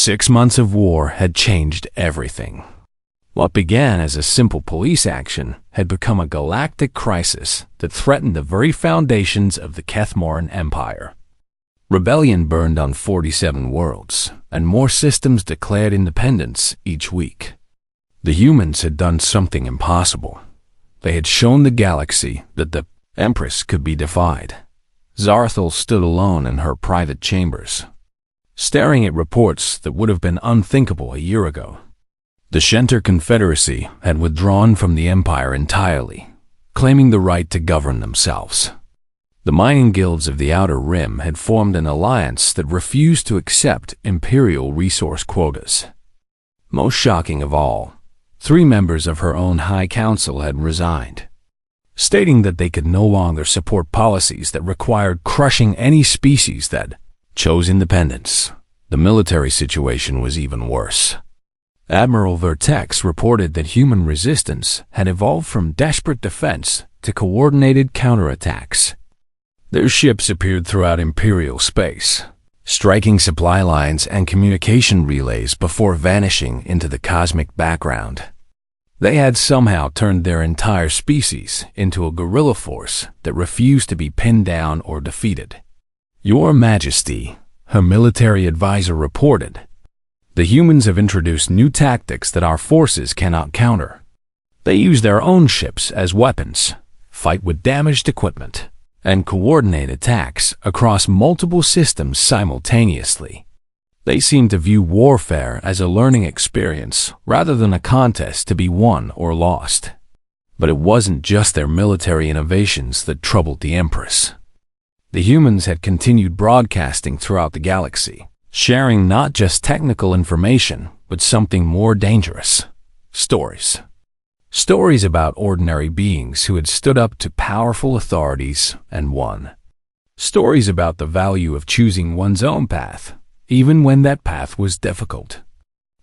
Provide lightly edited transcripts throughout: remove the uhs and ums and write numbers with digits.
6 months of war had changed everything. What began as a simple police action had become a galactic crisis that threatened the very foundations of the Kethmoran Empire. Rebellion burned on 47 worlds, and more systems declared independence each week. The humans had done something impossible. They had shown the galaxy that the Empress could be defied. Zarathul stood alone in her private chambers, staring at reports that would have been unthinkable a year ago. The Shenter Confederacy had withdrawn from the Empire entirely, claiming the right to govern themselves. The mining guilds of the Outer Rim had formed an alliance that refused to accept Imperial resource quotas. Most shocking of all, 3 members of her own High Council had resigned, stating that they could no longer support policies that required crushing any species that chose independence. The military situation was even worse. Admiral Vertex reported that human resistance had evolved from desperate defense to coordinated counterattacks. Their ships appeared throughout Imperial space, striking supply lines and communication relays before vanishing into the cosmic background. They had somehow turned their entire species into a guerrilla force that refused to be pinned down or defeated. "Your Majesty," her military advisor reported, "the humans have introduced new tactics that our forces cannot counter. They use their own ships as weapons, fight with damaged equipment, and coordinate attacks across multiple systems simultaneously. They seem to view warfare as a learning experience rather than a contest to be won or lost." But it wasn't just their military innovations that troubled the Empress. The humans had continued broadcasting throughout the galaxy, sharing not just technical information, but something more dangerous: stories. Stories about ordinary beings who had stood up to powerful authorities and won. Stories about the value of choosing one's own path, even when that path was difficult.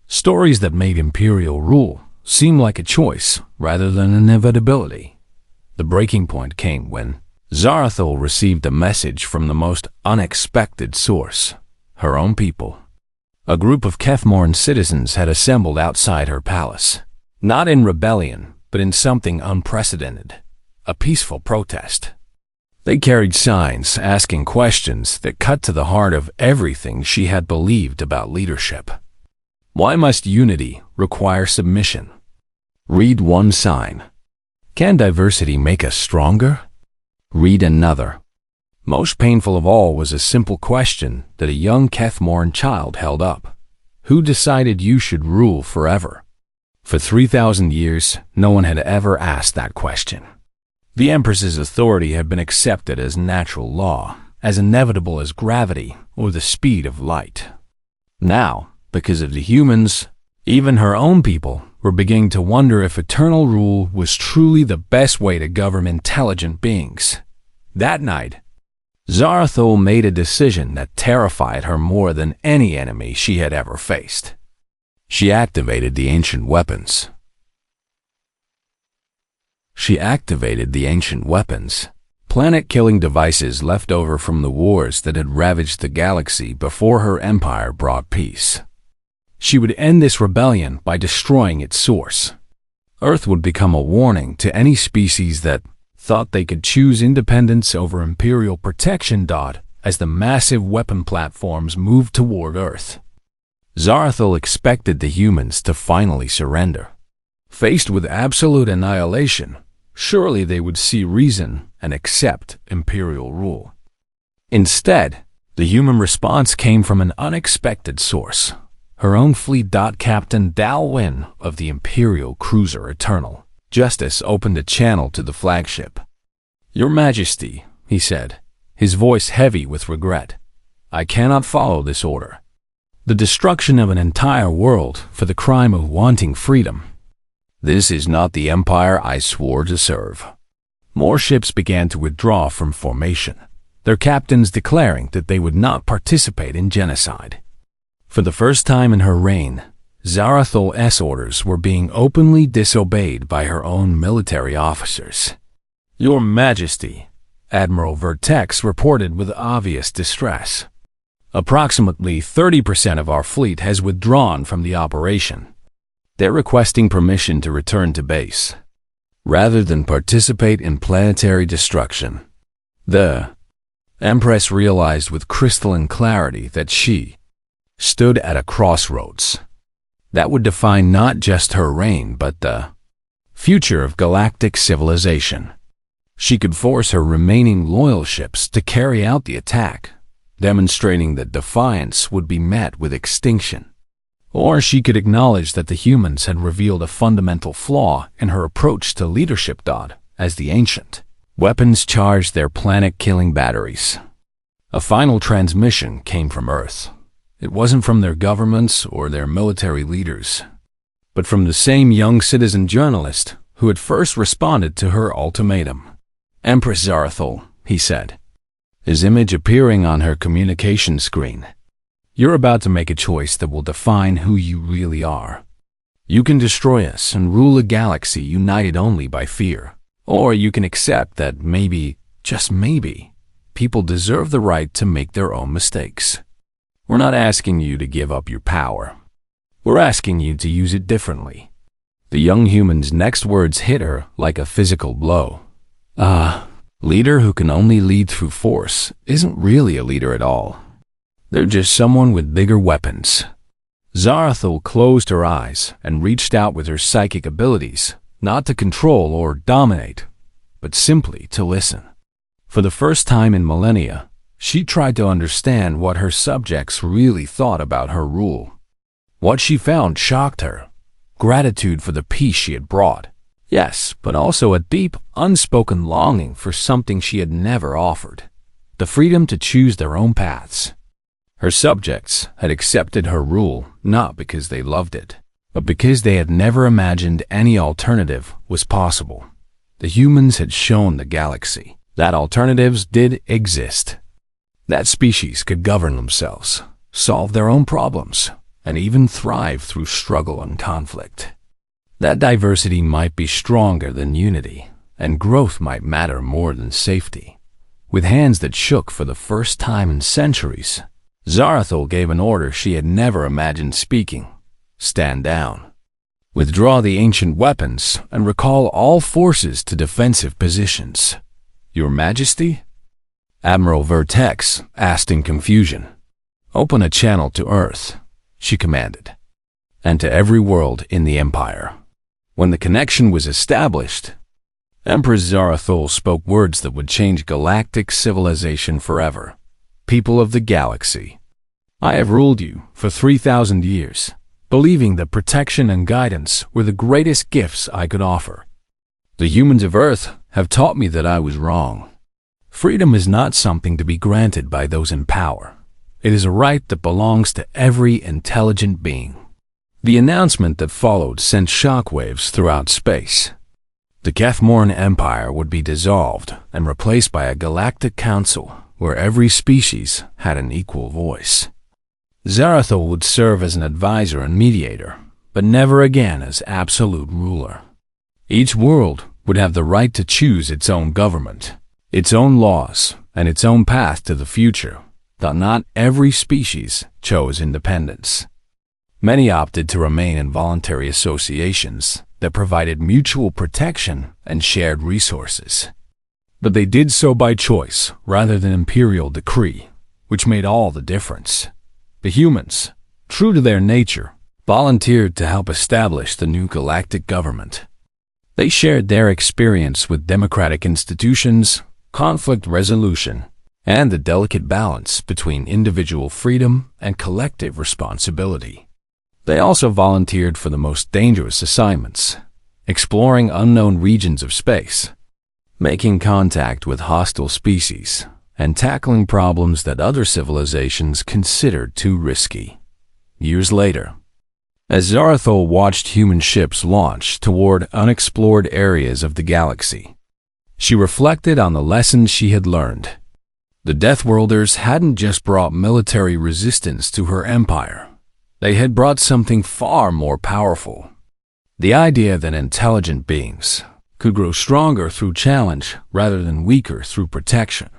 Stories that made Imperial rule seem like a choice rather than an inevitability. The breaking point came when Zarathul received a message from the most unexpected source: her own people. A group of Kethmoran citizens had assembled outside her palace, not in rebellion, but in something unprecedented: a peaceful protest. They carried signs asking questions that cut to the heart of everything she had believed about leadership. Why must unity require submission? Read one sign. Can diversity make us stronger? Read another. Most painful of all was a simple question that a young Kethmoran child held up: who decided you should rule forever? For 3,000 years, no one had ever asked that question. The Empress's authority had been accepted as natural law, as inevitable as gravity or the speed of light. Now, because of the humans, even her own people were beginning to wonder if eternal rule was truly the best way to govern intelligent beings. That night, Zarathul made a decision that terrified her more than any enemy she had ever faced. She activated the ancient weapons. Planet-killing devices left over from the wars that had ravaged the galaxy before her empire brought peace. She would end this rebellion by destroying its source. Earth would become a warning to any species that thought they could choose independence over Imperial protection. As the massive weapon platforms moved toward Earth, Zarathul expected the humans to finally surrender. Faced with absolute annihilation, surely they would see reason and accept Imperial rule. Instead, the human response came from an unexpected source: her own fleet. Captain Dalwyn of the Imperial cruiser Eternal Justice opened a channel to the flagship. "Your Majesty," he said, his voice heavy with regret, "I cannot follow this order. The destruction of an entire world for the crime of wanting freedom. This is not the empire I swore to serve." More ships began to withdraw from formation, their captains declaring that they would not participate in genocide. For the first time in her reign, Zarathul's orders were being openly disobeyed by her own military officers. "Your Majesty," Admiral Vertex reported with obvious distress, Approximately 30% of our fleet has withdrawn from the operation. They're requesting permission to return to base, rather than participate in planetary destruction. The Empress realized with crystalline clarity that she stood at a crossroads that would define not just her reign but the future of galactic civilization. She could force her remaining loyal ships to carry out the attack, demonstrating that defiance would be met with extinction. Or she could acknowledge that the humans had revealed a fundamental flaw in her approach to leadership. As the ancient weapons charged their planet-killing batteries, a final transmission came from Earth. It wasn't from their governments or their military leaders, but from the same young citizen journalist who had first responded to her ultimatum. "Empress Zarathul," he said, his image appearing on her communication screen. "You're about to make a choice that will define who you really are. You can destroy us and rule a galaxy united only by fear. Or you can accept that maybe, just maybe, people deserve the right to make their own mistakes. We're not asking you to give up your power. We're asking you to use it differently." The young human's next words hit her like a physical blow. Leader who can only lead through force isn't really a leader at all. They're just someone with bigger weapons. Zarathul closed her eyes and reached out with her psychic abilities, not to control or dominate, but simply to listen. For the first time in millennia, she tried to understand what her subjects really thought about her rule. What she found shocked her. Gratitude for the peace she had brought. Yes, but also a deep, unspoken longing for something she had never offered. The freedom to choose their own paths. Her subjects had accepted her rule not because they loved it, but because they had never imagined any alternative was possible. The humans had shown the galaxy that alternatives did exist. That species could govern themselves, solve their own problems, and even thrive through struggle and conflict. That diversity might be stronger than unity, and growth might matter more than safety. With hands that shook for the first time in centuries, Zarathul gave an order she had never imagined speaking. "Stand down. Withdraw the ancient weapons and recall all forces to defensive positions." "Your Majesty?" Admiral Vertex asked in confusion. "Open a channel to Earth," she commanded, "and to every world in the Empire." When the connection was established, Empress Zarathul spoke words that would change galactic civilization forever. "People of the galaxy, I have ruled you for 3,000 years, believing that protection and guidance were the greatest gifts I could offer. The humans of Earth have taught me that I was wrong. Freedom is not something to be granted by those in power. It is a right that belongs to every intelligent being." The announcement that followed sent shockwaves throughout space. The Kethmoran Empire would be dissolved and replaced by a galactic council where every species had an equal voice. Zarathul would serve as an advisor and mediator, but never again as absolute ruler. Each world would have the right to choose its own government, its own laws, and its own path to the future, though not every species chose independence. Many opted to remain in voluntary associations that provided mutual protection and shared resources. But they did so by choice rather than imperial decree, which made all the difference. The humans, true to their nature, volunteered to help establish the new galactic government. They shared their experience with democratic institutions, conflict resolution, and the delicate balance between individual freedom and collective responsibility. They also volunteered for the most dangerous assignments, exploring unknown regions of space, making contact with hostile species, and tackling problems that other civilizations considered too risky. Years later, as Zarathul watched human ships launch toward unexplored areas of the galaxy, she reflected on the lessons she had learned. The Deathworlders hadn't just brought military resistance to her empire. They had brought something far more powerful. The idea that intelligent beings could grow stronger through challenge rather than weaker through protection.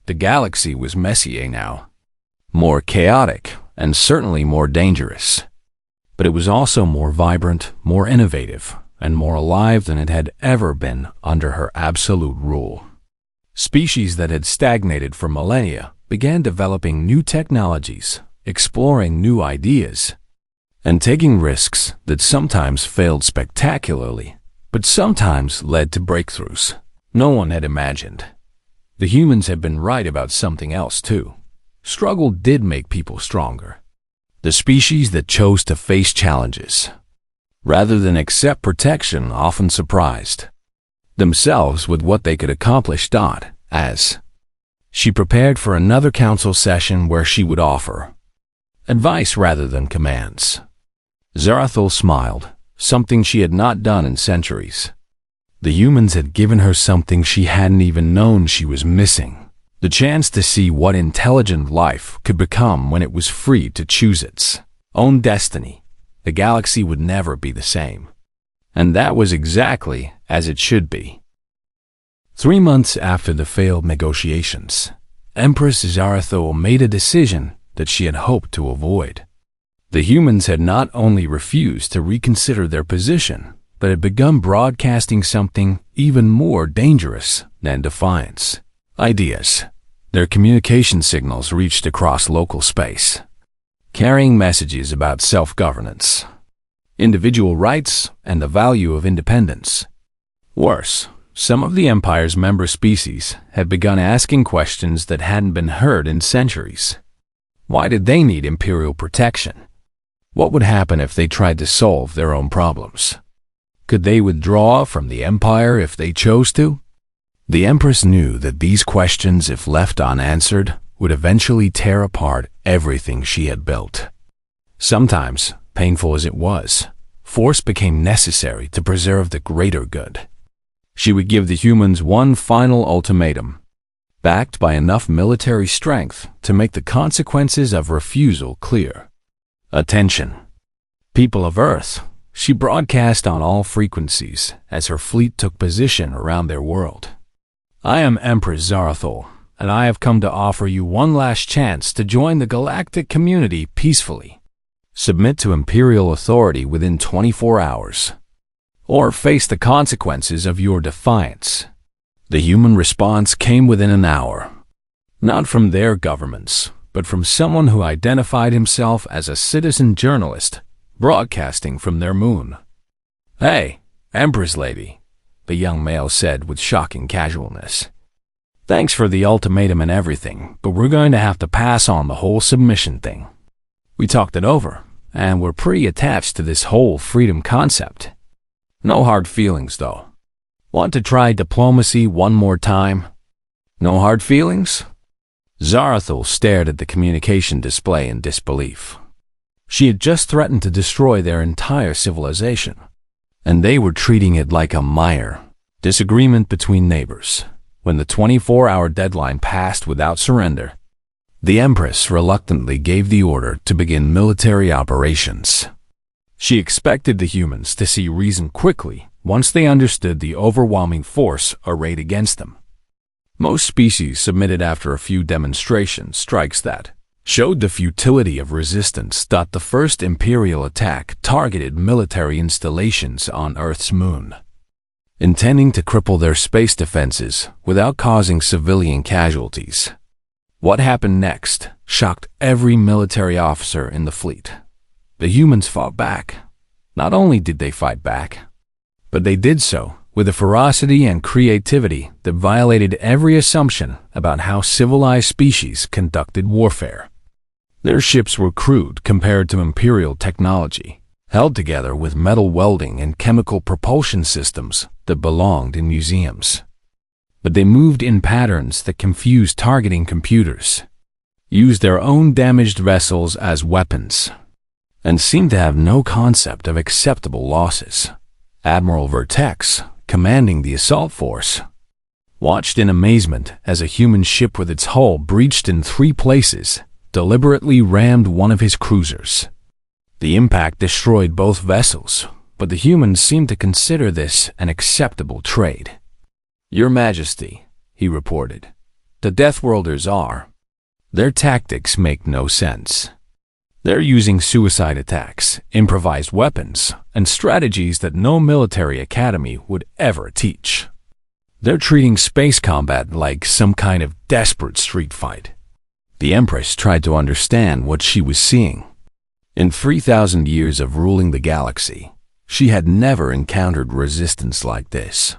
The galaxy was messy now. more chaotic, and certainly more dangerous. But it was also more vibrant, more innovative, and more alive than it had ever been under her absolute rule. Species that had stagnated for millennia began developing new technologies, exploring new ideas, and taking risks that sometimes failed spectacularly, but sometimes led to breakthroughs no one had imagined. The humans had been right about something else too. Struggle did make people stronger. The species that chose to face challenges, rather than accept protection, often surprised themselves with what they could accomplish. As she prepared for another council session where she would offer advice rather than commands, Zarathul smiled, something she had not done in centuries. The humans had given her something she hadn't even known she was missing, the chance to see what intelligent life could become when it was free to choose its own destiny. The galaxy would never be the same. And that was exactly as it should be. 3 months after the failed negotiations, Empress Zarathul made a decision that she had hoped to avoid. The humans had not only refused to reconsider their position, but had begun broadcasting something even more dangerous than defiance. Ideas. Their communication signals reached across local space, carrying messages about self-governance, individual rights, and the value of independence. Worse, some of the Empire's member species had begun asking questions that hadn't been heard in centuries. Why did they need Imperial protection? What would happen if they tried to solve their own problems? Could they withdraw from the Empire if they chose to? The Empress knew that these questions, if left unanswered, would eventually tear apart everything she had built. Sometimes, painful as it was, force became necessary to preserve the greater good. She would give the humans one final ultimatum, backed by enough military strength to make the consequences of refusal clear. Attention, people of Earth, she broadcast on all frequencies as her fleet took position around their world. I am Empress Zarathul, and I have come to offer you one last chance to join the galactic community peacefully. Submit to Imperial authority within 24 hours, or face the consequences of your defiance. The human response came within an hour, not from their governments, but from someone who identified himself as a citizen journalist broadcasting from their moon. "Hey, Empress Lady," the young male said with shocking casualness. "Thanks for the ultimatum and everything, but we're going to have to pass on the whole submission thing. We talked it over, and we're pretty attached to this whole freedom concept. No hard feelings, though. Want to try diplomacy one more time?" "No hard feelings?" Zarathul stared at the communication display in disbelief. She had just threatened to destroy their entire civilization, and they were treating it like a minor disagreement between neighbors. When the 24-hour deadline passed without surrender, the Empress reluctantly gave the order to begin military operations. She expected the humans to see reason quickly once they understood the overwhelming force arrayed against them. Most species submitted after a few demonstration strikes that showed the futility of resistance. The first Imperial attack targeted military installations on Earth's moon, intending to cripple their space defenses without causing civilian casualties. What happened next shocked every military officer in the fleet. The humans fought back. Not only did they fight back, but they did so with a ferocity and creativity that violated every assumption about how civilized species conducted warfare. Their ships were crude compared to Imperial technology, held together with metal welding and chemical propulsion systems that belonged in museums. But they moved in patterns that confused targeting computers, used their own damaged vessels as weapons, and seemed to have no concept of acceptable losses. Admiral Vertex, commanding the assault force, watched in amazement as a human ship with its hull breached in 3 places deliberately rammed one of his cruisers. The impact destroyed both vessels, but the humans seemed to consider this an acceptable trade. "Your Majesty," he reported, "the Deathworlders are Their tactics make no sense. They're using suicide attacks, improvised weapons, and strategies that no military academy would ever teach. They're treating space combat like some kind of desperate street fight. The Empress tried to understand what she was seeing. In 3,000 years of ruling the galaxy, she had never encountered resistance like this.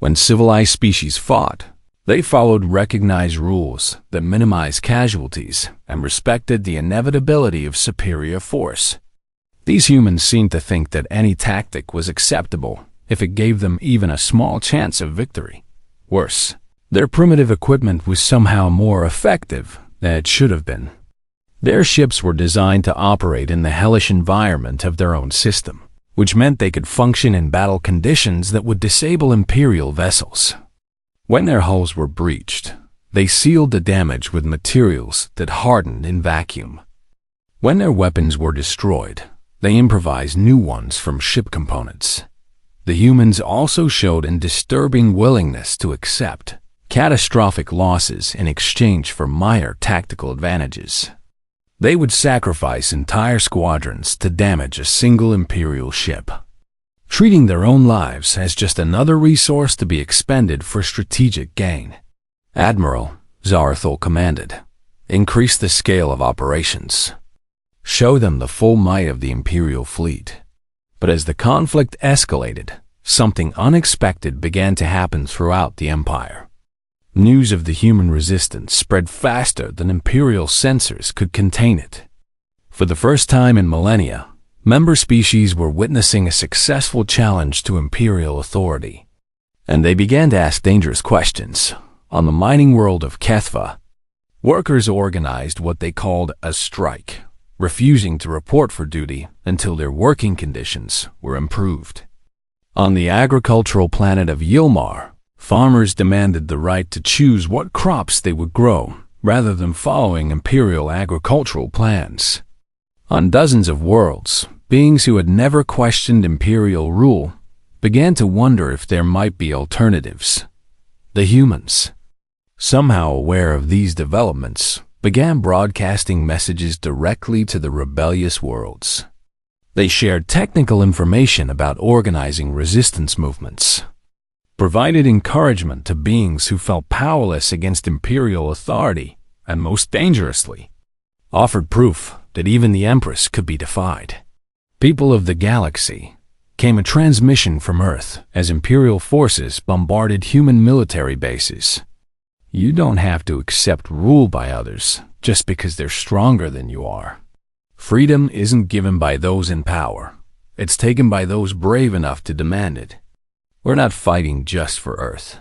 When civilized species fought, they followed recognized rules that minimized casualties and respected the inevitability of superior force. These humans seemed to think that any tactic was acceptable if it gave them even a small chance of victory. Worse, their primitive equipment was somehow more effective than it should have been. Their ships were designed to operate in the hellish environment of their own system, which meant they could function in battle conditions that would disable Imperial vessels. When their hulls were breached, they sealed the damage with materials that hardened in vacuum. When their weapons were destroyed, they improvised new ones from ship components. The humans also showed a disturbing willingness to accept catastrophic losses in exchange for minor tactical advantages. They would sacrifice entire squadrons to damage a single Imperial ship, treating their own lives as just another resource to be expended for strategic gain. Admiral Zarathul commanded, "Increase the scale of operations. Show them the full might of the Imperial fleet." But as the conflict escalated, something unexpected began to happen throughout the Empire. News of the human resistance spread faster than Imperial censors could contain it. For the first time in millennia, member species were witnessing a successful challenge to Imperial authority, and they began to ask dangerous questions. On the mining world of Kethva, workers organized what they called a strike, refusing to report for duty until their working conditions were improved. On the agricultural planet of Yilmar, farmers demanded the right to choose what crops they would grow, rather than following Imperial agricultural plans. On dozens of worlds, beings who had never questioned Imperial rule began to wonder if there might be alternatives. The humans, somehow aware of these developments, began broadcasting messages directly to the rebellious worlds. They shared technical information about organizing resistance movements, provided encouragement to beings who felt powerless against Imperial authority, and most dangerously, offered proof that even the Empress could be defied. People of the galaxy, came a transmission from Earth as Imperial forces bombarded human military bases. You don't have to accept rule by others just because they're stronger than you are. Freedom isn't given by those in power. It's taken by those brave enough to demand it. We're not fighting just for Earth.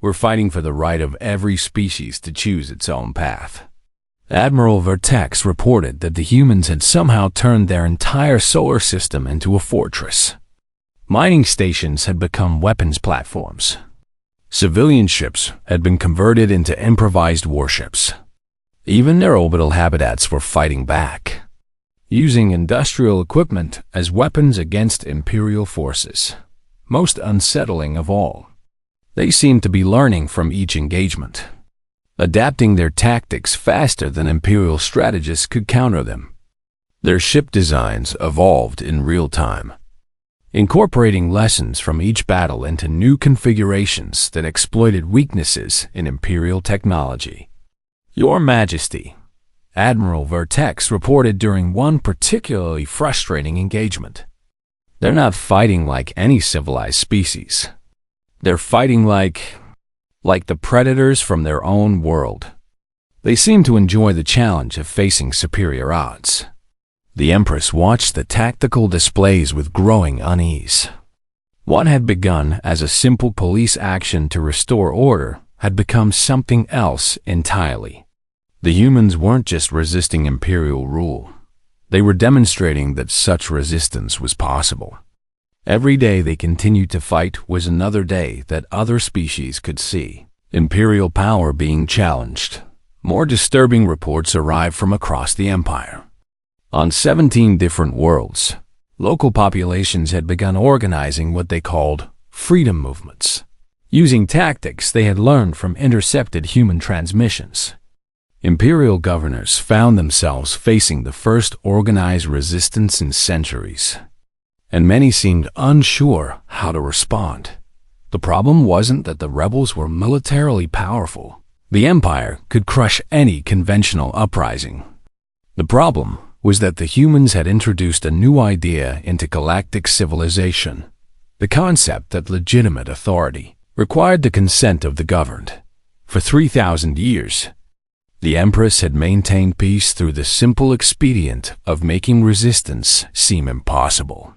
We're fighting for the right of every species to choose its own path. Admiral Vertex reported that the humans had somehow turned their entire solar system into a fortress. Mining stations had become weapons platforms. Civilian ships had been converted into improvised warships. Even their orbital habitats were fighting back, using industrial equipment as weapons against Imperial forces. Most unsettling of all, they seemed to be learning from each engagement, adapting their tactics faster than Imperial strategists could counter them. Their ship designs evolved in real time, incorporating lessons from each battle into new configurations that exploited weaknesses in Imperial technology. Your Majesty, Admiral Vertex reported during one particularly frustrating engagement. They're not fighting like any civilized species. They're fighting like the predators from their own world. They seem to enjoy the challenge of facing superior odds. The Empress watched the tactical displays with growing unease. What had begun as a simple police action to restore order had become something else entirely. The humans weren't just resisting Imperial rule. They were demonstrating that such resistance was possible. Every day they continued to fight was another day that other species could see Imperial power being challenged. More disturbing reports arrived from across the Empire. On 17 different worlds, local populations had begun organizing what they called freedom movements, using tactics they had learned from intercepted human transmissions. Imperial governors found themselves facing the first organized resistance in centuries, and many seemed unsure how to respond. The problem wasn't that the rebels were militarily powerful. The Empire could crush any conventional uprising. The problem was that the humans had introduced a new idea into galactic civilization, the concept that legitimate authority required the consent of the governed. For 3,000 years, the Empress had maintained peace through the simple expedient of making resistance seem impossible.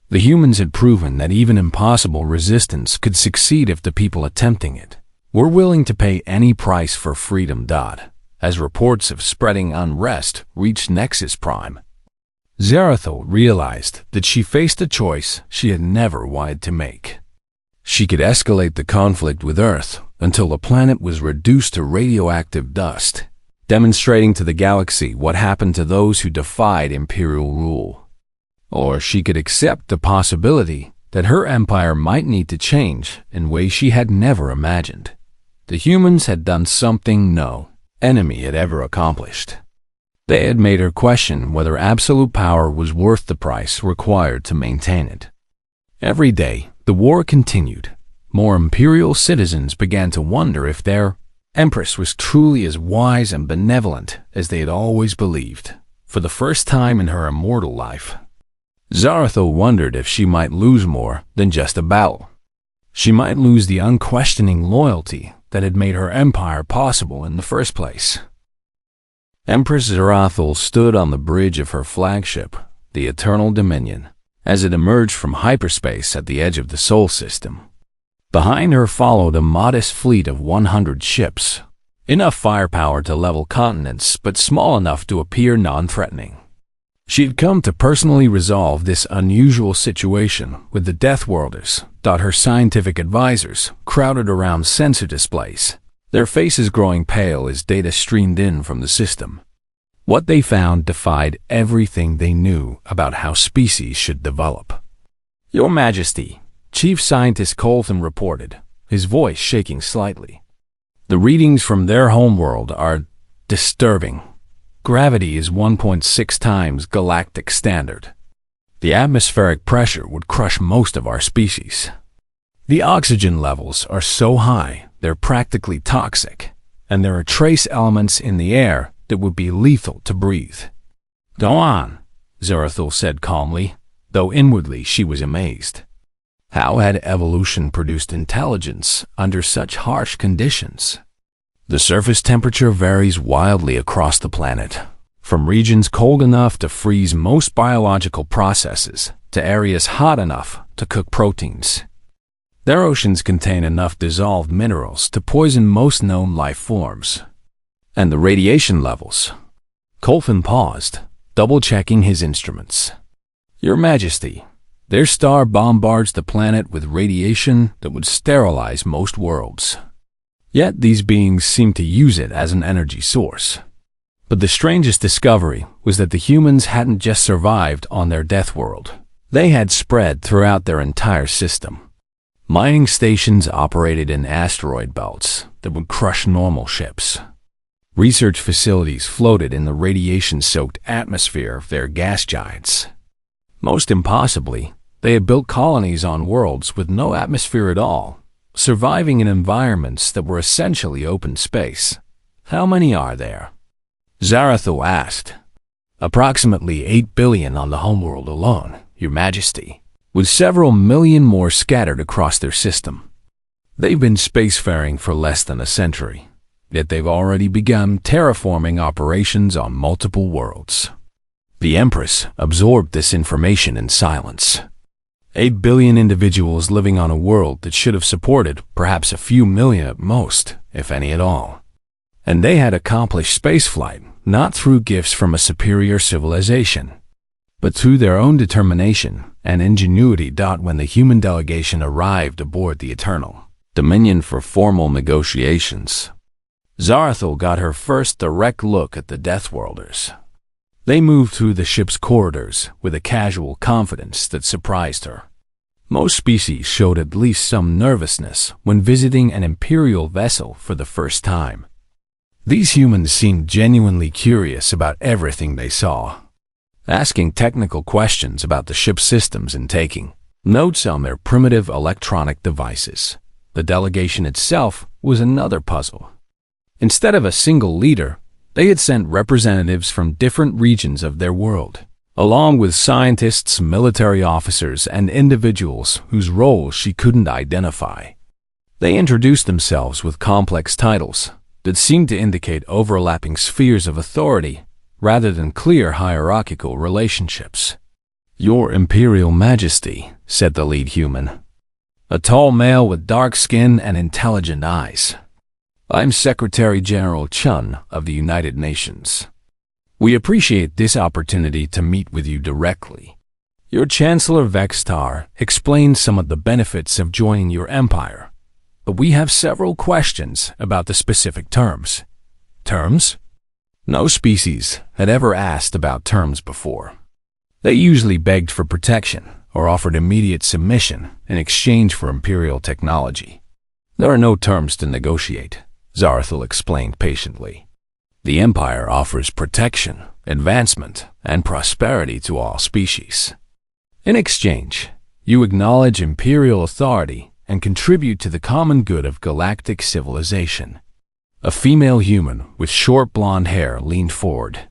The humans had proven that even impossible resistance could succeed if the people attempting it were willing to pay any price for freedom. As reports of spreading unrest reached Nexus Prime, Zarathul realized that she faced a choice she had never wanted to make. She could escalate the conflict with Earth until the planet was reduced to radioactive dust, demonstrating to the galaxy what happened to those who defied Imperial rule. Or she could accept the possibility that her empire might need to change in ways she had never imagined. The humans had done something no enemy had ever accomplished. They had made her question whether absolute power was worth the price required to maintain it. Every day, the war continued. More Imperial citizens began to wonder if their Empress was truly as wise and benevolent as they had always believed. For the first time in her immortal life, Zarathul wondered if she might lose more than just a battle. She might lose the unquestioning loyalty that had made her empire possible in the first place. Empress Zarathul stood on the bridge of her flagship, the Eternal Dominion, as it emerged from hyperspace at the edge of the Sol system. Behind her followed a modest fleet of 100 ships, enough firepower to level continents but small enough to appear non-threatening. She had come to personally resolve this unusual situation with the Deathworlders. Her scientific advisors crowded around sensor displays, their faces growing pale as data streamed in from the system. What they found defied everything they knew about how species should develop. "Your Majesty," Chief Scientist Colton reported, his voice shaking slightly. "The readings from their homeworld are disturbing. Gravity is 1.6 times galactic standard. The atmospheric pressure would crush most of our species. The oxygen levels are so high they're practically toxic, and there are trace elements in the air that would be lethal to breathe." "Go on," Zarathul said calmly, though inwardly she was amazed. How had evolution produced intelligence under such harsh conditions? The surface temperature varies wildly across the planet, from regions cold enough to freeze most biological processes to areas hot enough to cook proteins. Their oceans contain enough dissolved minerals to poison most known life forms. And the radiation levels. Colfin paused, double-checking his instruments. "Your Majesty, their star bombards the planet with radiation that would sterilize most worlds. Yet these beings seem to use it as an energy source." But the strangest discovery was that the humans hadn't just survived on their death world. They had spread throughout their entire system. Mining stations operated in asteroid belts that would crush normal ships. Research facilities floated in the radiation-soaked atmosphere of their gas giants. Most impossibly, they had built colonies on worlds with no atmosphere at all, surviving in environments that were essentially open space. "How many are there?" Zarathul asked. "Approximately 8 billion on the homeworld alone, Your Majesty, with several million more scattered across their system. They've been spacefaring for less than a century, yet they've already begun terraforming operations on multiple worlds." The Empress absorbed this information in silence. 8 billion individuals living on a world that should have supported perhaps a few million at most, if any at all. And they had accomplished spaceflight not through gifts from a superior civilization, but through their own determination and ingenuity. When the human delegation arrived aboard the Eternal Dominion for formal negotiations, Zarathul got her first direct look at the Deathworlders. They moved through the ship's corridors with a casual confidence that surprised her. Most species showed at least some nervousness when visiting an Imperial vessel for the first time. These humans seemed genuinely curious about everything they saw, asking technical questions about the ship's systems and taking notes on their primitive electronic devices. The delegation itself was another puzzle. Instead of a single leader, they had sent representatives from different regions of their world, along with scientists, military officers, and individuals whose roles she couldn't identify. They introduced themselves with complex titles that seemed to indicate overlapping spheres of authority rather than clear hierarchical relationships. "Your Imperial Majesty," said the lead human, a tall male with dark skin and intelligent eyes. "I'm Secretary General Chun of the United Nations. We appreciate this opportunity to meet with you directly. Your Chancellor Vextar explained some of the benefits of joining your empire, but we have several questions about the specific terms." Terms? No species had ever asked about terms before. They usually begged for protection or offered immediate submission in exchange for Imperial technology. "There are no terms to negotiate," Zarathul explained patiently. "The Empire offers protection, advancement, and prosperity to all species. In exchange, you acknowledge Imperial authority and contribute to the common good of galactic civilization." A female human with short blonde hair leaned forward.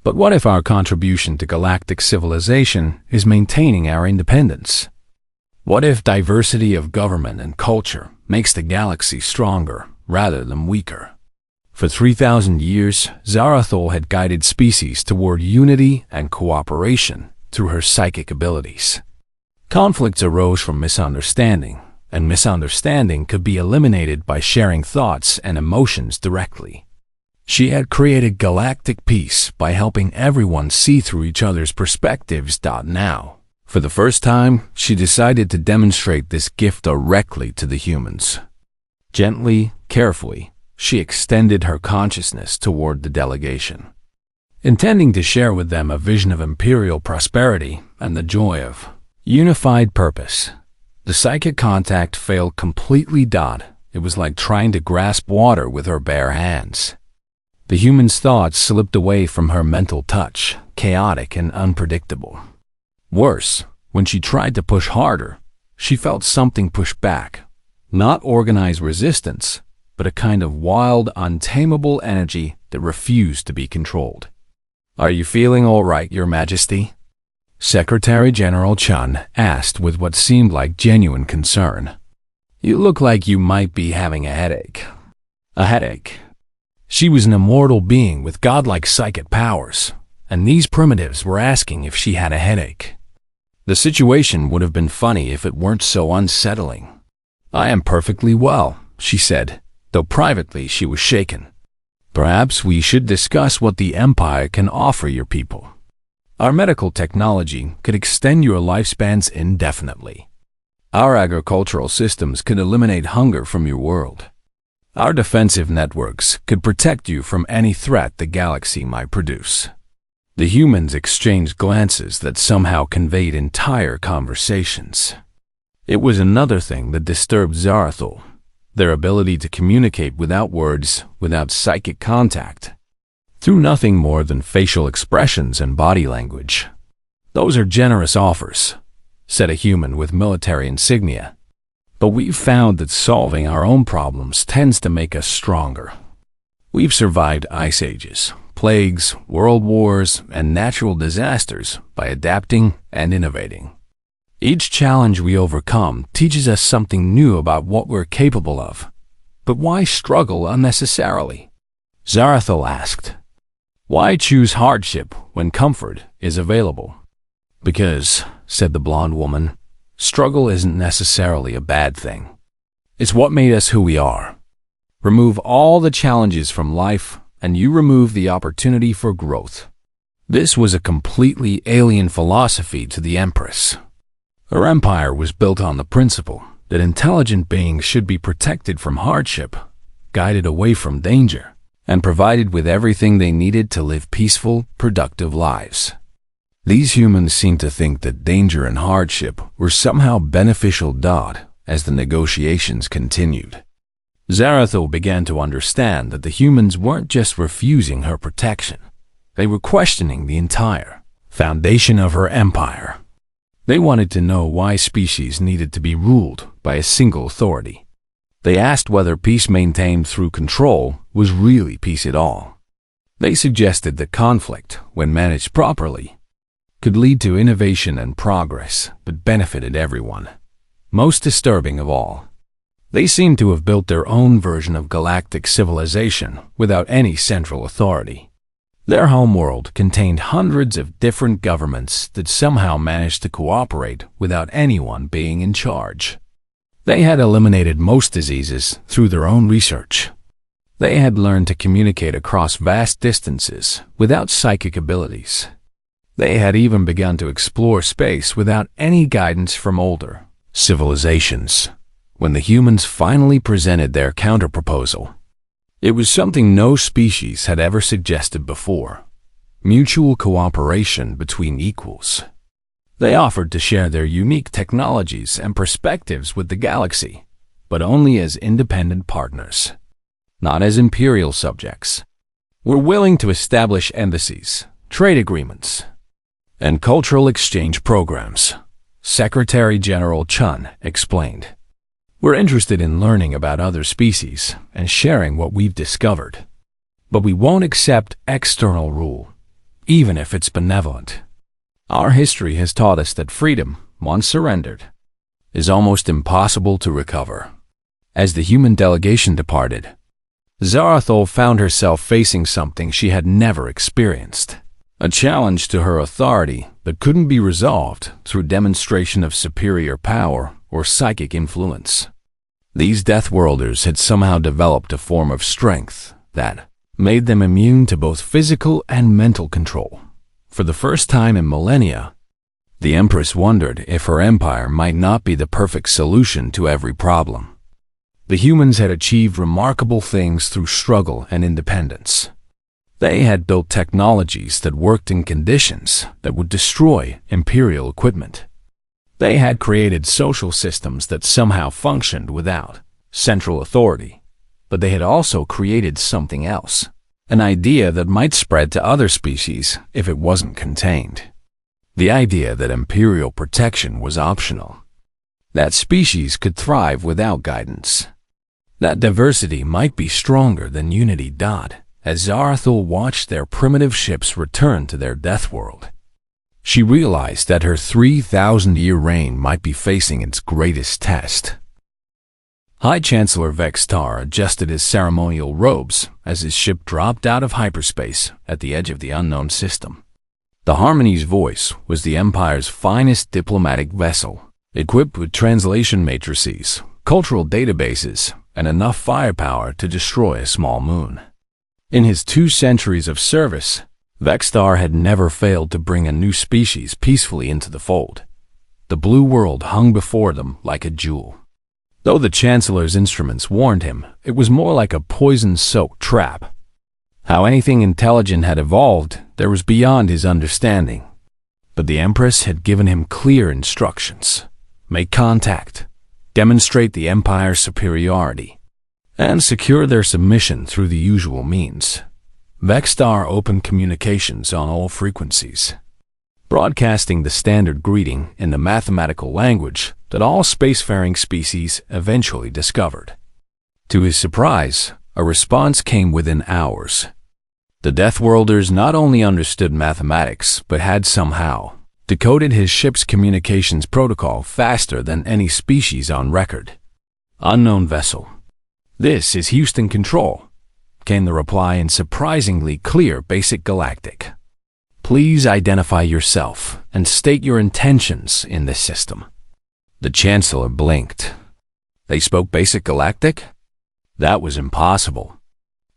"But what if our contribution to galactic civilization is maintaining our independence? What if diversity of government and culture makes the galaxy stronger rather than weaker?" For 3,000 years, Zarathul had guided species toward unity and cooperation through her psychic abilities. Conflicts arose from misunderstanding, and misunderstanding could be eliminated by sharing thoughts and emotions directly. She had created galactic peace by helping everyone see through each other's perspectives. Now, for the first time, she decided to demonstrate this gift directly to the humans. Gently, carefully, she extended her consciousness toward the delegation, intending to share with them a vision of imperial prosperity and the joy of unified purpose. The psychic contact failed completely. It was like trying to grasp water with her bare hands. The human's thoughts slipped away from her mental touch, chaotic and unpredictable. Worse, when she tried to push harder, she felt something push back. Not organized resistance, but a kind of wild, untamable energy that refused to be controlled. "Are you feeling all right, Your Majesty?" Secretary General Chun asked with what seemed like genuine concern. "You look like you might be having a headache." A headache? She was an immortal being with godlike psychic powers, and these primitives were asking if she had a headache. The situation would have been funny if it weren't so unsettling. "I am perfectly well," she said, though privately she was shaken. "Perhaps we should discuss what the Empire can offer your people. Our medical technology could extend your lifespans indefinitely. Our agricultural systems could eliminate hunger from your world. Our defensive networks could protect you from any threat the galaxy might produce." The humans exchanged glances that somehow conveyed entire conversations. It was another thing that disturbed Zarathul, their ability to communicate without words, without psychic contact, through nothing more than facial expressions and body language. "Those are generous offers," said a human with military insignia. "But we've found that solving our own problems tends to make us stronger. We've survived ice ages, plagues, world wars, and natural disasters by adapting and innovating. Each challenge we overcome teaches us something new about what we're capable of. But why struggle unnecessarily?" Zarathul asked. "Why choose hardship when comfort is available?" "Because," said the blonde woman, "struggle isn't necessarily a bad thing. It's what made us who we are. Remove all the challenges from life, and you remove the opportunity for growth." This was a completely alien philosophy to the Empress. Her empire was built on the principle that intelligent beings should be protected from hardship, guided away from danger, and provided with everything they needed to live peaceful, productive lives. These humans seemed to think that danger and hardship were somehow beneficial. As the negotiations continued, Zarathul began to understand that the humans weren't just refusing her protection. They were questioning the entire foundation of her empire. They wanted to know why species needed to be ruled by a single authority. They asked whether peace maintained through control was really peace at all. They suggested that conflict, when managed properly, could lead to innovation and progress that benefited everyone. Most disturbing of all, they seemed to have built their own version of galactic civilization without any central authority. Their homeworld contained hundreds of different governments that somehow managed to cooperate without anyone being in charge. They had eliminated most diseases through their own research. They had learned to communicate across vast distances without psychic abilities. They had even begun to explore space without any guidance from older civilizations. When the humans finally presented their counterproposal, it was something no species had ever suggested before: mutual cooperation between equals. They offered to share their unique technologies and perspectives with the galaxy, but only as independent partners, not as imperial subjects. We're willing to establish embassies, trade agreements, and cultural exchange programs, Secretary General Chun explained. We're interested in learning about other species and sharing what we've discovered, but we won't accept external rule, even if it's benevolent. Our history has taught us that freedom, once surrendered, is almost impossible to recover. As the human delegation departed, Zarathul found herself facing something she had never experienced: a challenge to her authority that couldn't be resolved through demonstration of superior power or psychic influence. These Deathworlders had somehow developed a form of strength that made them immune to both physical and mental control. For the first time in millennia, the Empress wondered if her empire might not be the perfect solution to every problem. The humans had achieved remarkable things through struggle and independence. They had built technologies that worked in conditions that would destroy imperial equipment. They had created social systems that somehow functioned without central authority, but they had also created something else, an idea that might spread to other species if it wasn't contained. The idea that imperial protection was optional, that species could thrive without guidance, that diversity might be stronger than unity. As Zarathul watched their primitive ships return to their Deathworld, she realized that her 3,000-year reign might be facing its greatest test. High Chancellor Vextar adjusted his ceremonial robes as his ship dropped out of hyperspace at the edge of the unknown system. The Harmony's voice was the Empire's finest diplomatic vessel, equipped with translation matrices, cultural databases, and enough firepower to destroy a small moon. In his 2 centuries of service, Vextar had never failed to bring a new species peacefully into the fold. The blue world hung before them like a jewel. Though the Chancellor's instruments warned him, it was more like a poison-soaked trap. How anything intelligent had evolved, there was beyond his understanding. But the Empress had given him clear instructions: make contact, demonstrate the Empire's superiority, and secure their submission through the usual means. Vextar opened communications on all frequencies, broadcasting the standard greeting in the mathematical language that all spacefaring species eventually discovered. To his surprise, a response came within hours. The Deathworlders not only understood mathematics, but had somehow decoded his ship's communications protocol faster than any species on record. Unknown vessel. This is Houston Control, came the reply in surprisingly clear basic galactic. Please identify yourself and state your intentions in this system. The Chancellor blinked. They spoke basic galactic? That was impossible.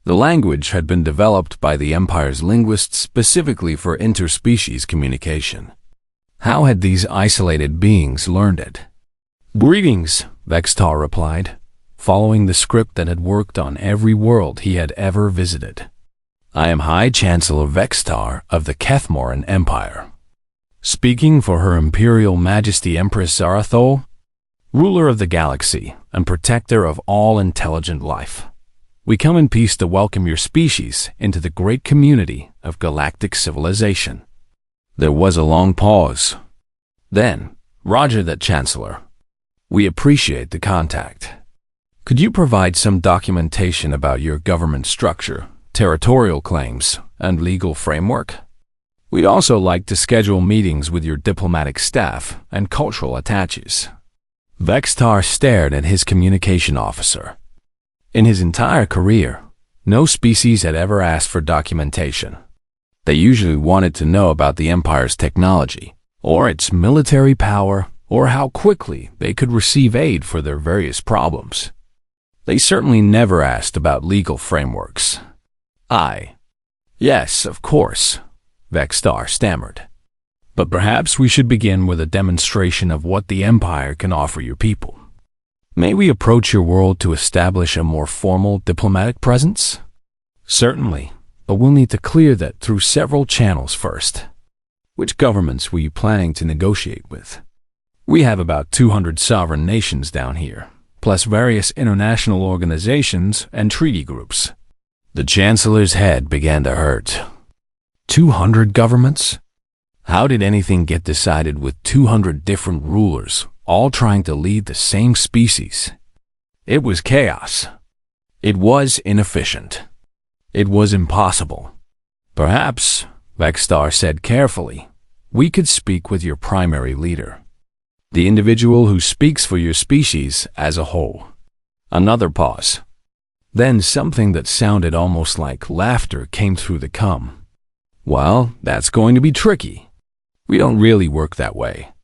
The language had been developed by the Empire's linguists specifically for interspecies communication. How had these isolated beings learned it? Greetings, Vextar replied, following the script that had worked on every world he had ever visited. I am High Chancellor Vextar of the Kethmoran Empire, speaking for Her Imperial Majesty Empress Zarathul. ruler of the galaxy and protector of all intelligent life. We come in peace to welcome your species into the great community of galactic civilization." There was a long pause. Then, "Roger that, Chancellor. We appreciate the contact. Could you provide some documentation about your government structure, territorial claims, and legal framework? We'd also like to schedule meetings with your diplomatic staff and cultural attaches." Vextar stared at his communication officer. In his entire career, no species had ever asked for documentation. They usually wanted to know about the Empire's technology, or its military power, or how quickly they could receive aid for their various problems. They certainly never asked about legal frameworks. Yes, of course," Vextar stammered. "But perhaps we should begin with a demonstration of what the Empire can offer your people. May we approach your world to establish a more formal diplomatic presence?" "Certainly, but we'll need to clear that through several channels first." "Which governments were you planning to negotiate with?" "We have about 200 sovereign nations down here, plus various international organizations and treaty groups." The Chancellor's head began to hurt. 200 governments? How did anything get decided with 200 different rulers, all trying to lead the same species? It was chaos. It was inefficient. It was impossible. "Perhaps," Vextar said carefully, "we could speak with your primary leader, the individual who speaks for your species as a whole." Another pause. Then something that sounded almost like laughter came through the cum. "Well, that's going to be tricky. We don't really work that way.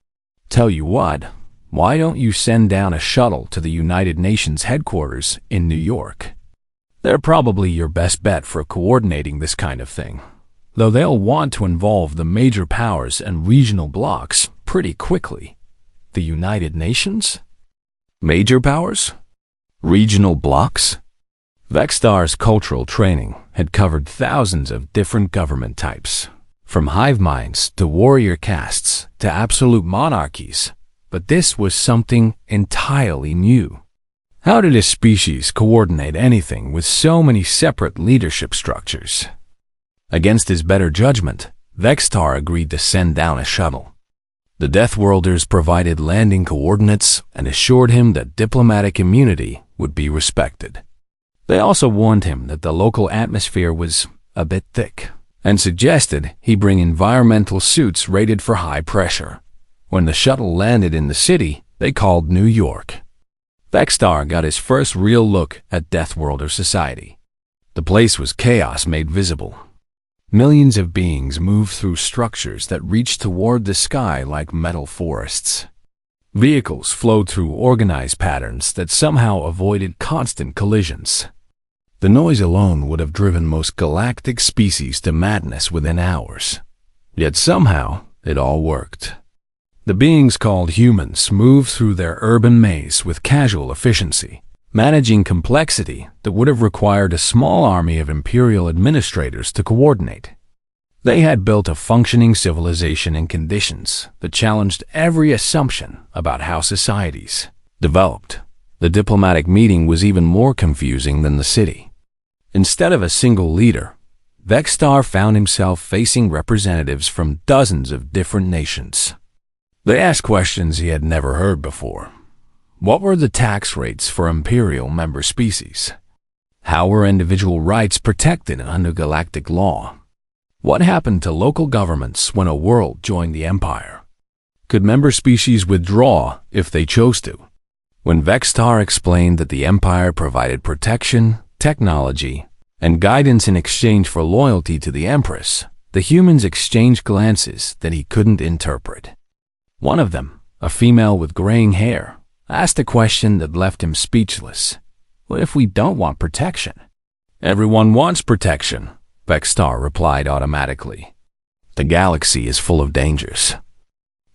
Tell you what, why don't you send down a shuttle to the United Nations headquarters in New York? They're probably your best bet for coordinating this kind of thing, though they'll want to involve the major powers and regional blocs pretty quickly." The United Nations? Major powers? Regional blocs? Vextar's cultural training had covered thousands of different government types, from hive minds to warrior castes to absolute monarchies, but this was something entirely new. How did a species coordinate anything with so many separate leadership structures? Against his better judgment, Vextar agreed to send down a shuttle. The Deathworlders provided landing coordinates and assured him that diplomatic immunity would be respected. They also warned him that the local atmosphere was a bit thick and suggested he bring environmental suits rated for high pressure. When the shuttle landed in the city they called New York, Vextar got his first real look at Deathworlder society. The place was chaos made visible. Millions of beings moved through structures that reached toward the sky like metal forests. Vehicles flowed through organized patterns that somehow avoided constant collisions. The noise alone would have driven most galactic species to madness within hours. Yet somehow, it all worked. The beings called humans moved through their urban maze with casual efficiency, managing complexity that would have required a small army of imperial administrators to coordinate. They had built a functioning civilization in conditions that challenged every assumption about how societies developed. The diplomatic meeting was even more confusing than the city. Instead of a single leader, Vextar found himself facing representatives from dozens of different nations. They asked questions he had never heard before. What were the tax rates for imperial member species? How were individual rights protected under galactic law? What happened to local governments when a world joined the Empire? Could member species withdraw if they chose to? When Vextar explained that the Empire provided protection, technology, and guidance in exchange for loyalty to the Empress, the humans exchanged glances that he couldn't interpret. One of them, a female with graying hair, asked a question that left him speechless. What if we don't want protection? Everyone wants protection, Vextar replied automatically. The galaxy is full of dangers.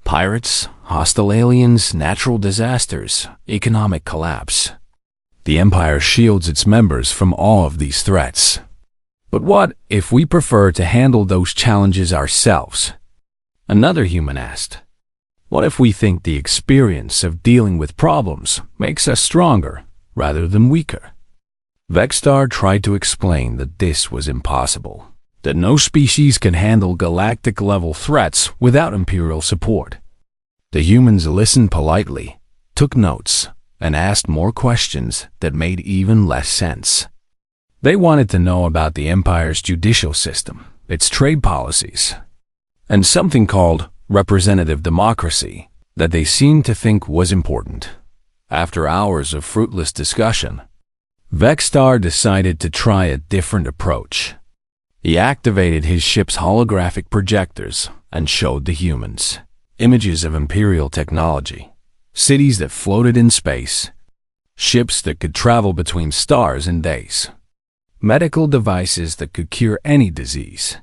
Pirates, hostile aliens, natural disasters, economic collapse. The Empire shields its members from all of these threats. But what if we prefer to handle those challenges ourselves? Another human asked. What if we think the experience of dealing with problems makes us stronger rather than weaker? Vexstar tried to explain that this was impossible, that no species can handle galactic-level threats without Imperial support. The humans listened politely, took notes, and asked more questions that made even less sense. They wanted to know about the Empire's judicial system, its trade policies, and something called representative democracy that they seemed to think was important. After hours of fruitless discussion, Vexstar decided to try a different approach. He activated his ship's holographic projectors and showed the humans images of Imperial technology, cities that floated in space, ships that could travel between stars in days, medical devices that could cure any disease.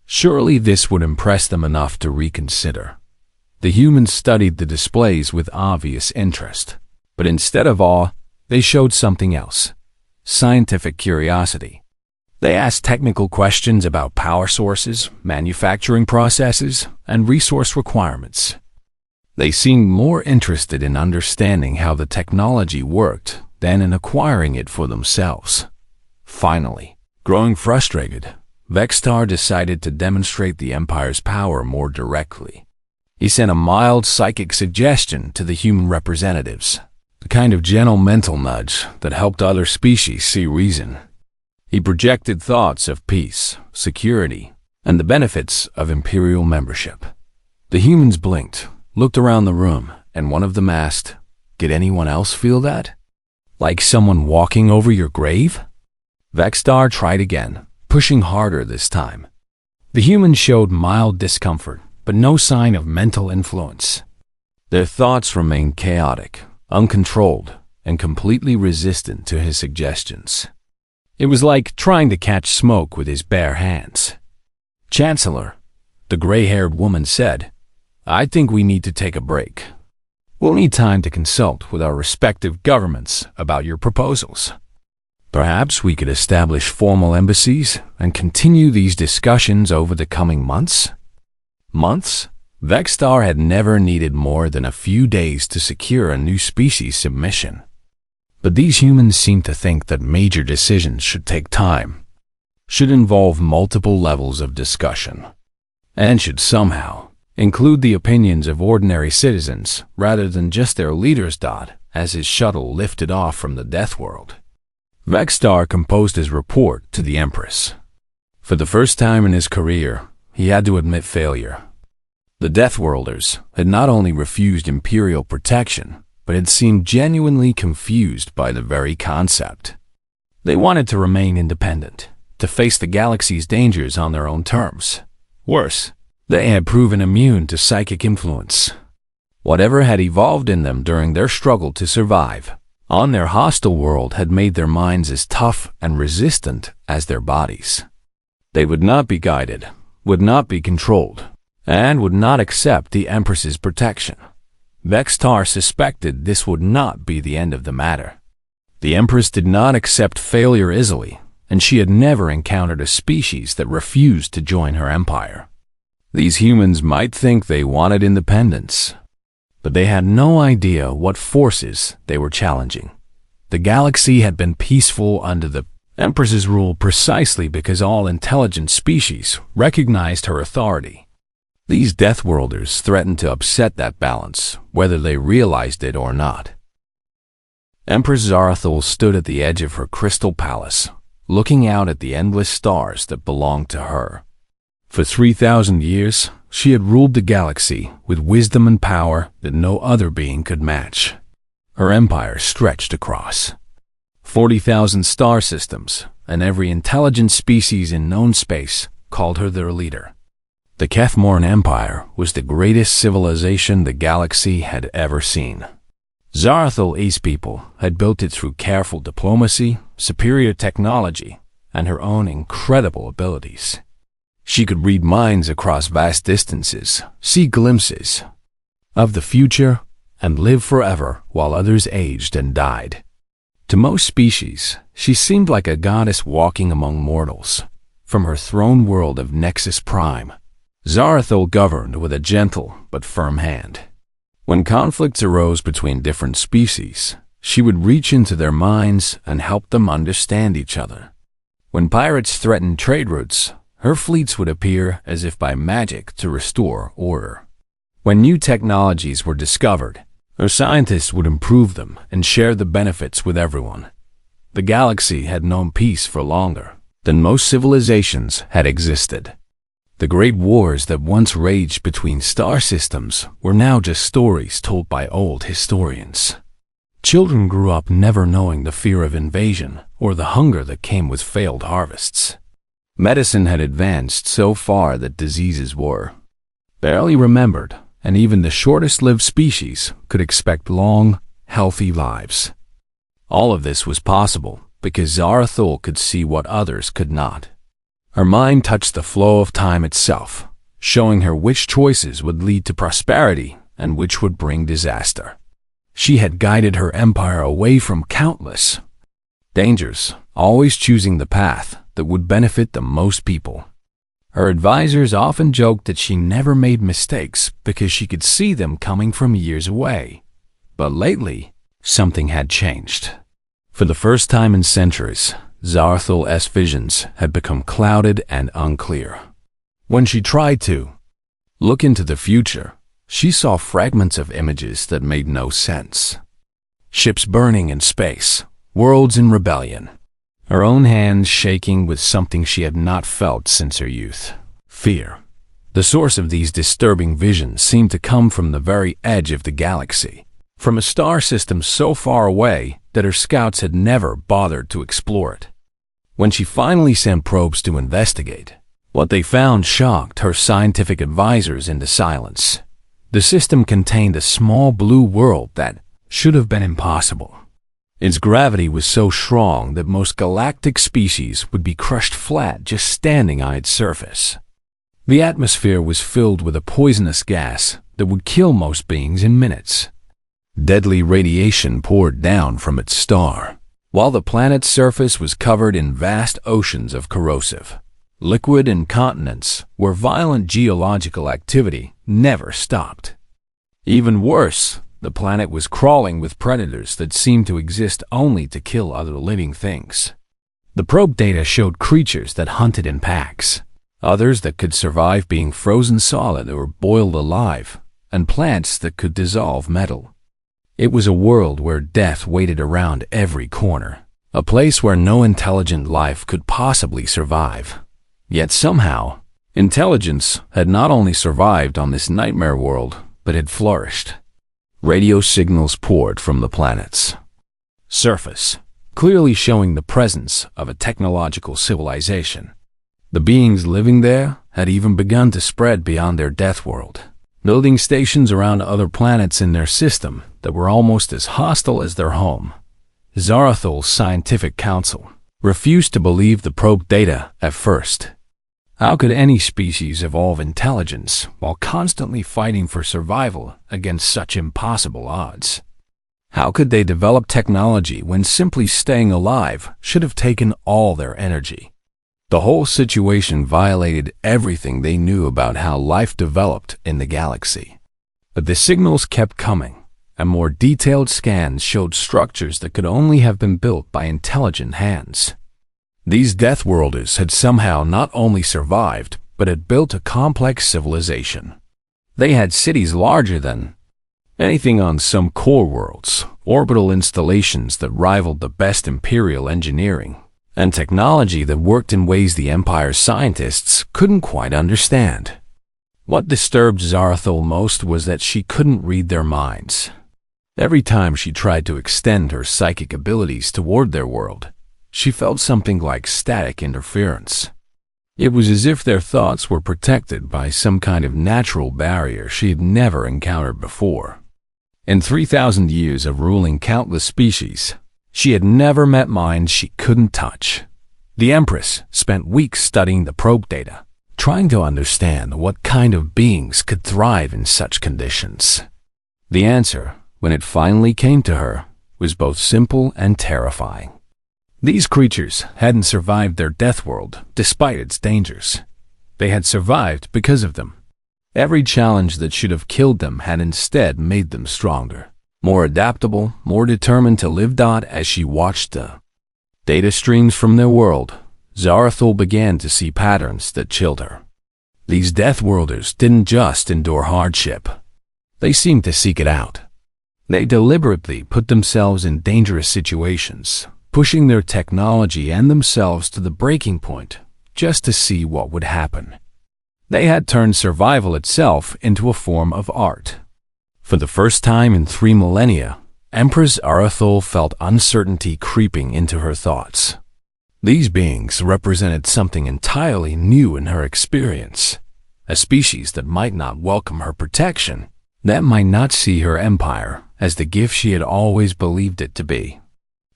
Surely this would impress them enough to reconsider. The humans studied the displays with obvious interest, but instead of awe, they showed something else: scientific curiosity. They asked technical questions about power sources, manufacturing processes, and resource requirements. They seemed more interested in understanding how the technology worked than in acquiring it for themselves. Finally, growing frustrated, Vexstar decided to demonstrate the Empire's power more directly. He sent a mild psychic suggestion to the human representatives, the kind of gentle mental nudge that helped other species see reason. He projected thoughts of peace, security, and the benefits of Imperial membership. The humans blinked, looked around the room, and one of them asked, "Did anyone else feel that? Like someone walking over your grave?" Vexstar tried again, pushing harder this time. The humans showed mild discomfort, but no sign of mental influence. Their thoughts remained chaotic, uncontrolled, and completely resistant to his suggestions. It was like trying to catch smoke with his bare hands. "Chancellor," the gray-haired woman said, "I think we need to take a break. We'll need time to consult with our respective governments about your proposals. Perhaps we could establish formal embassies and continue these discussions over the coming months." Months? Vexstar had never needed more than a few days to secure a new species submission. But these humans seemed to think that major decisions should take time, should involve multiple levels of discussion, and should somehow include the opinions of ordinary citizens rather than just their leaders. As his shuttle lifted off from the Deathworld, Vexstar composed his report to the Empress. For the first time in his career, he had to admit failure. The Deathworlders had not only refused Imperial protection, but had seemed genuinely confused by the very concept. They wanted to remain independent, to face the galaxy's dangers on their own terms. Worse, they had proven immune to psychic influence. Whatever had evolved in them during their struggle to survive on their hostile world had made their minds as tough and resistant as their bodies. They would not be guided, would not be controlled, and would not accept the Empress's protection. Vexstar suspected this would not be the end of the matter. The Empress did not accept failure easily, and she had never encountered a species that refused to join her empire. These humans might think they wanted independence, but they had no idea what forces they were challenging. The galaxy had been peaceful under the Empress's rule precisely because all intelligent species recognized her authority. These Deathworlders threatened to upset that balance, whether they realized it or not. Empress Zarathul stood at the edge of her crystal palace, looking out at the endless stars that belonged to her. For 3,000 years, she had ruled the galaxy with wisdom and power that no other being could match. Her empire stretched across 40,000 star systems, and every intelligent species in known space called her their leader. The Kethmorn Empire was the greatest civilization the galaxy had ever seen. Zarathul Ace people had built it through careful diplomacy, superior technology, and her own incredible abilities. She could read minds across vast distances, see glimpses of the future, and live forever while others aged and died. To most species, she seemed like a goddess walking among mortals. From her throne world of Nexus Prime, Zarathul governed with a gentle but firm hand. When conflicts arose between different species, she would reach into their minds and help them understand each other. When pirates threatened trade routes, her fleets would appear as if by magic to restore order. When new technologies were discovered, her scientists would improve them and share the benefits with everyone. The galaxy had known peace for longer than most civilizations had existed. The great wars that once raged between star systems were now just stories told by old historians. Children grew up never knowing the fear of invasion or the hunger that came with failed harvests. Medicine had advanced so far that diseases were barely remembered, and even the shortest-lived species could expect long, healthy lives. All of this was possible because Zarathul could see what others could not. Her mind touched the flow of time itself, showing her which choices would lead to prosperity and which would bring disaster. She had guided her empire away from countless dangers, always choosing the path that would benefit the most people. Her advisors often joked that she never made mistakes because she could see them coming from years away. But lately, something had changed. For the first time in centuries, Zarathul's visions had become clouded and unclear. When she tried to look into the future, she saw fragments of images that made no sense. Ships burning in space, worlds in rebellion, her own hands shaking with something she had not felt since her youth: fear. The source of these disturbing visions seemed to come from the very edge of the galaxy, from a star system so far away that her scouts had never bothered to explore it. When she finally sent probes to investigate, what they found shocked her scientific advisors into silence. The system contained a small blue world that should have been impossible. Its gravity was so strong that most galactic species would be crushed flat just standing on its surface. The atmosphere was filled with a poisonous gas that would kill most beings in minutes. Deadly radiation poured down from its star, while the planet's surface was covered in vast oceans of corrosive liquid and continents where violent geological activity never stopped. Even worse, the planet was crawling with predators that seemed to exist only to kill other living things. The probe data showed creatures that hunted in packs, others that could survive being frozen solid or boiled alive, and plants that could dissolve metal. It was a world where death waited around every corner, a place where no intelligent life could possibly survive. Yet somehow, intelligence had not only survived on this nightmare world, but had flourished. Radio signals poured from the planet's surface, clearly showing the presence of a technological civilization. The beings living there had even begun to spread beyond their death world, building stations around other planets in their system that were almost as hostile as their home. Zarathul's scientific council refused to believe the probe data at first. How could any species evolve intelligence while constantly fighting for survival against such impossible odds? How could they develop technology when simply staying alive should have taken all their energy? The whole situation violated everything they knew about how life developed in the galaxy. But the signals kept coming, and more detailed scans showed structures that could only have been built by intelligent hands. These Deathworlders had somehow not only survived, but had built a complex civilization. They had cities larger than anything on some core worlds, orbital installations that rivaled the best Imperial engineering, and technology that worked in ways the Empire's scientists couldn't quite understand. What disturbed Zarathul most was that she couldn't read their minds. Every time she tried to extend her psychic abilities toward their world, she felt something like static interference. It was as if their thoughts were protected by some kind of natural barrier she had never encountered before. In 3,000 years of ruling countless species, she had never met minds she couldn't touch. The Empress spent weeks studying the probe data, trying to understand what kind of beings could thrive in such conditions. The answer, when it finally came to her, was both simple and terrifying. These creatures hadn't survived their death world despite its dangers. They had survived because of them. Every challenge that should have killed them had instead made them stronger, more adaptable, more determined to live. As she watched the data streams from their world, Zarathul began to see patterns that chilled her. These Deathworlders didn't just endure hardship. They seemed to seek it out. They deliberately put themselves in dangerous situations, pushing their technology and themselves to the breaking point just to see what would happen. They had turned survival itself into a form of art. For the first time in 3 millennia, Empress Arathul felt uncertainty creeping into her thoughts. These beings represented something entirely new in her experience, a species that might not welcome her protection, that might not see her empire as the gift she had always believed it to be.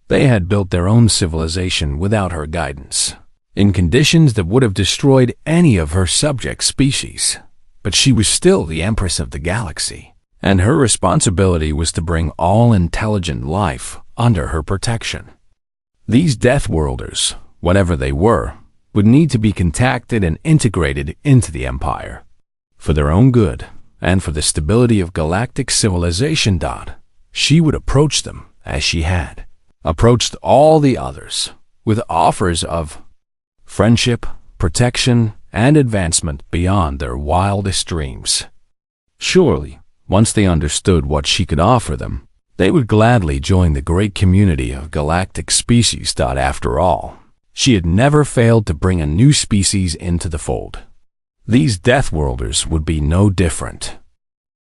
They had built their own civilization without her guidance, in conditions that would have destroyed any of her subject species. But she was still the Empress of the galaxy, and her responsibility was to bring all intelligent life under her protection. These Deathworlders, whatever they were, would need to be contacted and integrated into the Empire. For their own good, and for the stability of galactic civilization. She would approach them as she had approached all the others, with offers of friendship, protection, and advancement beyond their wildest dreams. Surely, once they understood what she could offer them, they would gladly join the great community of galactic species. After all, she had never failed to bring a new species into the fold. These Deathworlders would be no different.